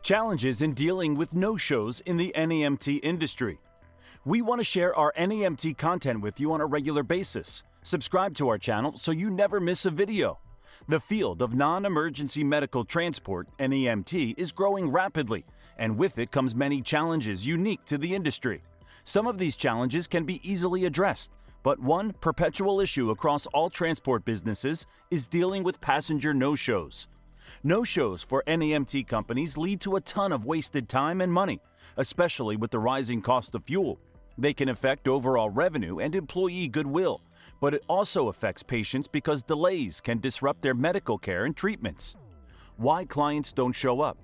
Challenges in dealing with no-shows in the NEMT industry. We want to share our NEMT content with you on a regular basis. Subscribe to our channel so you never miss a video. The field of non-emergency medical transport, NEMT, is growing rapidly, and with it comes many challenges unique to the industry. Some of these challenges can be easily addressed, but one perpetual issue across all transport businesses is dealing with passenger no-shows. No-shows for NEMT companies lead to a ton of wasted time and money, especially with the rising cost of fuel. They can affect overall revenue and employee goodwill, but it also affects patients because delays can disrupt their medical care and treatments. Why clients don't show up?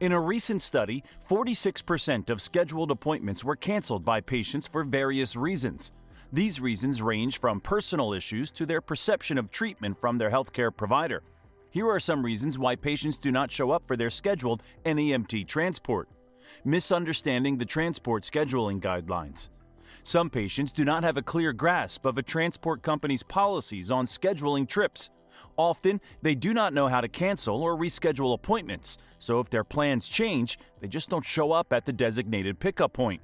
In a recent study, 46% of scheduled appointments were canceled by patients for various reasons. These reasons range from personal issues to their perception of treatment from their healthcare provider. Here are some reasons why patients do not show up for their scheduled NEMT transport. Misunderstanding the transport scheduling guidelines. Some patients do not have a clear grasp of a transport company's policies on scheduling trips. Often, they do not know how to cancel or reschedule appointments, so if their plans change, they just don't show up at the designated pickup point.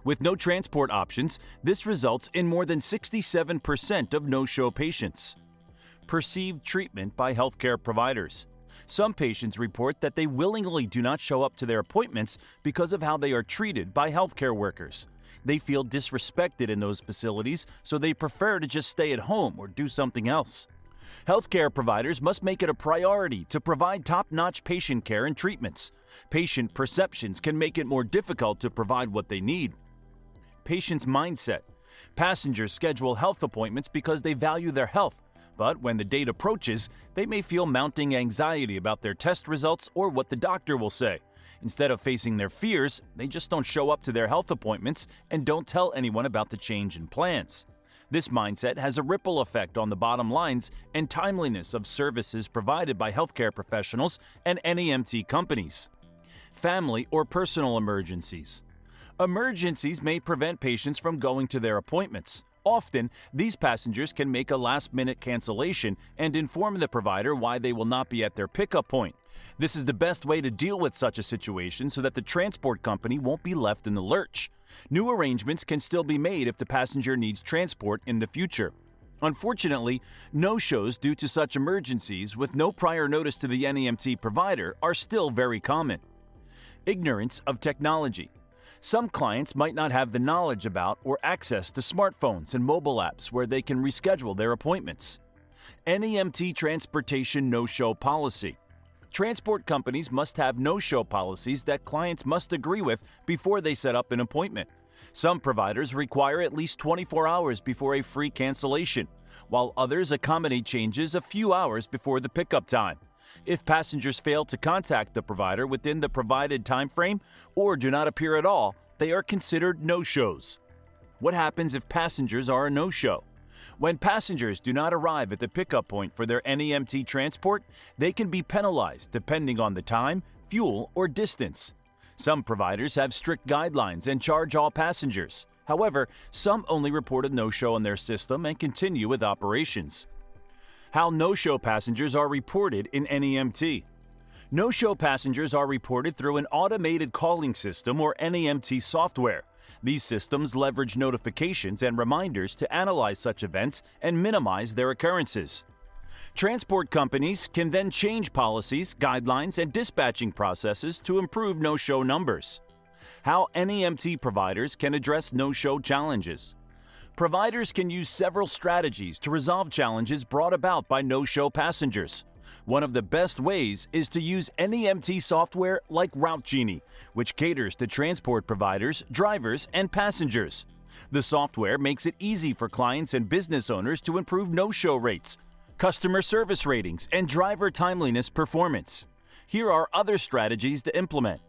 With no transport options, this results in more than 67% of no-show patients. Perceived treatment by healthcare providers. Some patients report that they willingly do not show up to their appointments because of how they are treated by healthcare workers. They feel disrespected in those facilities, so they prefer to just stay at home or do something else. Healthcare providers must make it a priority to provide top-notch patient care and treatments. Patient perceptions can make it more difficult to provide what they need. Patient's mindset. Passengers schedule health appointments because they value their health, but when the date approaches, they may feel mounting anxiety about their test results or what the doctor will say. Instead of facing their fears, they just don't show up to their health appointments and don't tell anyone about the change in plans. This mindset has a ripple effect on the bottom lines and timeliness of services provided by healthcare professionals and NEMT companies. Family or personal emergencies. Emergencies may prevent patients from going to their appointments. Often, these passengers can make a last-minute cancellation and inform the provider why they will not be at their pickup point. This is the best way to deal with such a situation so that the transport company won't be left in the lurch. New arrangements can still be made if the passenger needs transport in the future. Unfortunately, no-shows due to such emergencies with no prior notice to the NEMT provider are still very common. Ignorance of technology. Some clients might not have the knowledge about or access to smartphones and mobile apps where they can reschedule their appointments. NEMT transportation no-show policy. Transport companies must have no-show policies that clients must agree with before they set up an appointment. Some providers require at least 24 hours before a free cancellation, while others accommodate changes a few hours before the pickup time. If passengers fail to contact the provider within the provided time frame or do not appear at all, they are considered no-shows. What happens if passengers are a no-show? When passengers do not arrive at the pickup point for their NEMT transport, they can be penalized depending on the time, fuel, or distance. Some providers have strict guidelines and charge all passengers. However, some only report a no-show on their system and continue with operations. How no-show passengers are reported in NEMT. No-show passengers are reported through an automated calling system or NEMT software. These systems leverage notifications and reminders to analyze such events and minimize their occurrences. Transport companies can then change policies, guidelines, and dispatching processes to improve no-show numbers. How NEMT providers can address no-show challenges. Providers can use several strategies to resolve challenges brought about by no-show passengers. One of the best ways is to use NEMT software like RouteGenie, which caters to transport providers, drivers, and passengers. The software makes it easy for clients and business owners to improve no-show rates, customer service ratings, and driver timeliness performance. Here are other strategies to implement.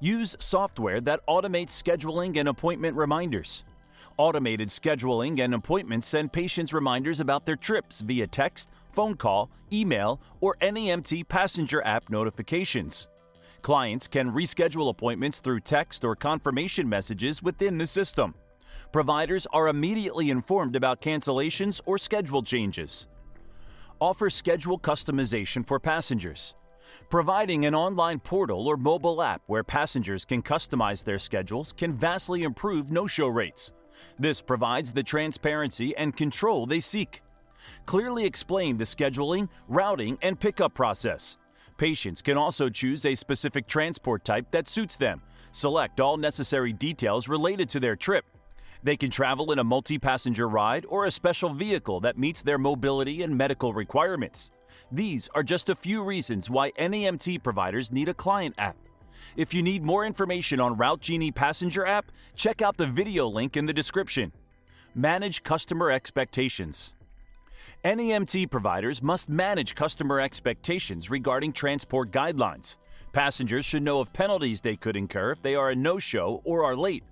Use software that automates scheduling and appointment reminders. Automated scheduling and appointments send patients reminders about their trips via text, phone call, email, or NEMT passenger app notifications. Clients can reschedule appointments through text or confirmation messages within the system. Providers are immediately informed about cancellations or schedule changes. Offer schedule customization for passengers. Providing an online portal or mobile app where passengers can customize their schedules can vastly improve no-show rates. This provides the transparency and control they seek. Clearly explain the scheduling, routing, and pickup process. Patients can also choose a specific transport type that suits them. Select all necessary details related to their trip. They can travel in a multi-passenger ride or a special vehicle that meets their mobility and medical requirements. These are just a few reasons why NEMT providers need a client app. If you need more information on RouteGenie Passenger app, check out the video link in the description. Manage customer expectations. NEMT providers must manage customer expectations regarding transport guidelines. Passengers should know of penalties they could incur if they are a no-show or are late.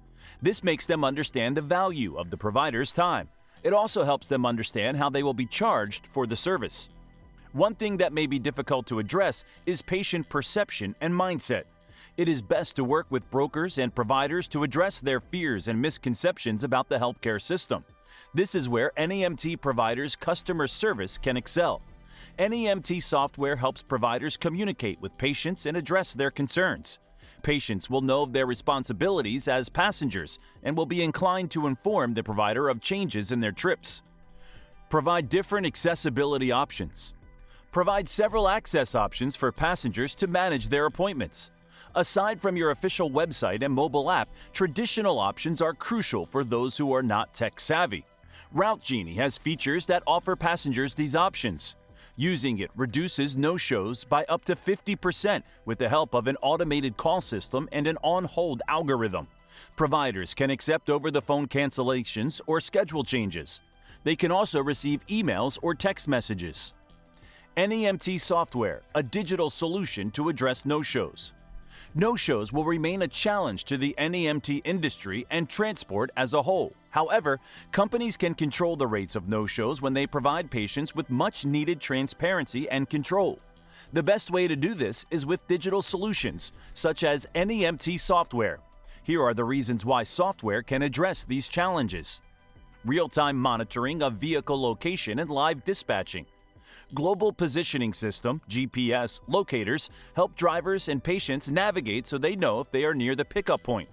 This makes them understand the value of the provider's time. It also helps them understand how they will be charged for the service. One thing that may be difficult to address is patient perception and mindset. It is best to work with brokers and providers to address their fears and misconceptions about the healthcare system. This is where NEMT providers' customer service can excel. NEMT software helps providers communicate with patients and address their concerns. Patients will know of their responsibilities as passengers and will be inclined to inform the provider of changes in their trips. Provide different accessibility options. Provide several access options for passengers to manage their appointments. Aside from your official website and mobile app, traditional options are crucial for those who are not tech-savvy. RouteGenie has features that offer passengers these options. Using it reduces no-shows by up to 50% with the help of an automated call system and an on-hold algorithm. Providers can accept over-the-phone cancellations or schedule changes. They can also receive emails or text messages. NEMT software, a digital solution to address no-shows. No-shows will remain a challenge to the NEMT industry and transport as a whole. However, companies can control the rates of no-shows when they provide patients with much-needed transparency and control. The best way to do this is with digital solutions, such as NEMT software. Here are the reasons why software can address these challenges. Real-time monitoring of vehicle location and live dispatching. Global Positioning System, GPS, locators help drivers and patients navigate so they know if they are near the pickup point.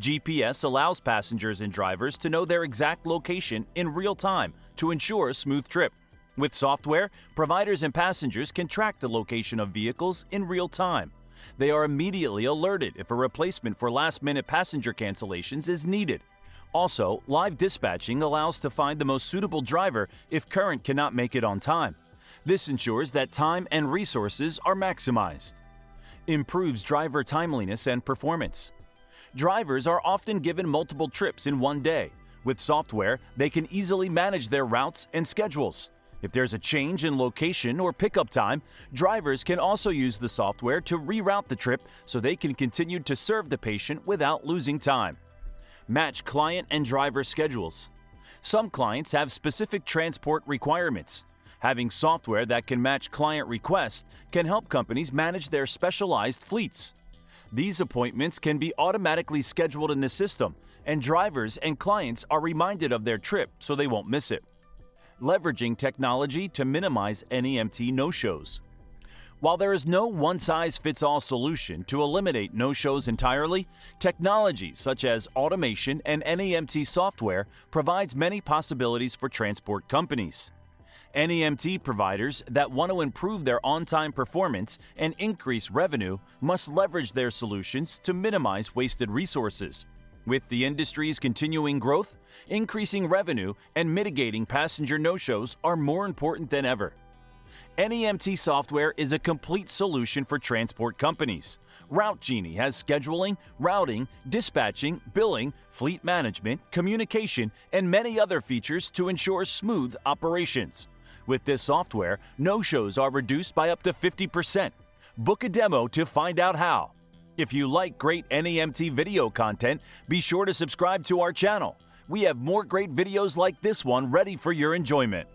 GPS allows passengers and drivers to know their exact location in real time to ensure a smooth trip. With software, providers and passengers can track the location of vehicles in real time. They are immediately alerted if a replacement for last-minute passenger cancellations is needed. Also, live dispatching allows to find the most suitable driver if current cannot make it on time. This ensures that time and resources are maximized. Improves driver timeliness and performance. Drivers are often given multiple trips in one day. With software, they can easily manage their routes and schedules. If there's a change in location or pickup time, drivers can also use the software to reroute the trip so they can continue to serve the patient without losing time. Match client and driver schedules. Some clients have specific transport requirements. Having software that can match client requests can help companies manage their specialized fleets. These appointments can be automatically scheduled in the system, and drivers and clients are reminded of their trip so they won't miss it. Leveraging technology to minimize NEMT no-shows. While there is no one-size-fits-all solution to eliminate no-shows entirely, technology such as automation and NEMT software provides many possibilities for transport companies. NEMT providers that want to improve their on-time performance and increase revenue must leverage their solutions to minimize wasted resources. With the industry's continuing growth, increasing revenue and mitigating passenger no-shows are more important than ever. NEMT software is a complete solution for transport companies. RouteGenie has scheduling, routing, dispatching, billing, fleet management, communication, and many other features to ensure smooth operations. With this software, no-shows are reduced by up to 50%. Book a demo to find out how. If you like great NEMT video content, be sure to subscribe to our channel. We have more great videos like this one ready for your enjoyment.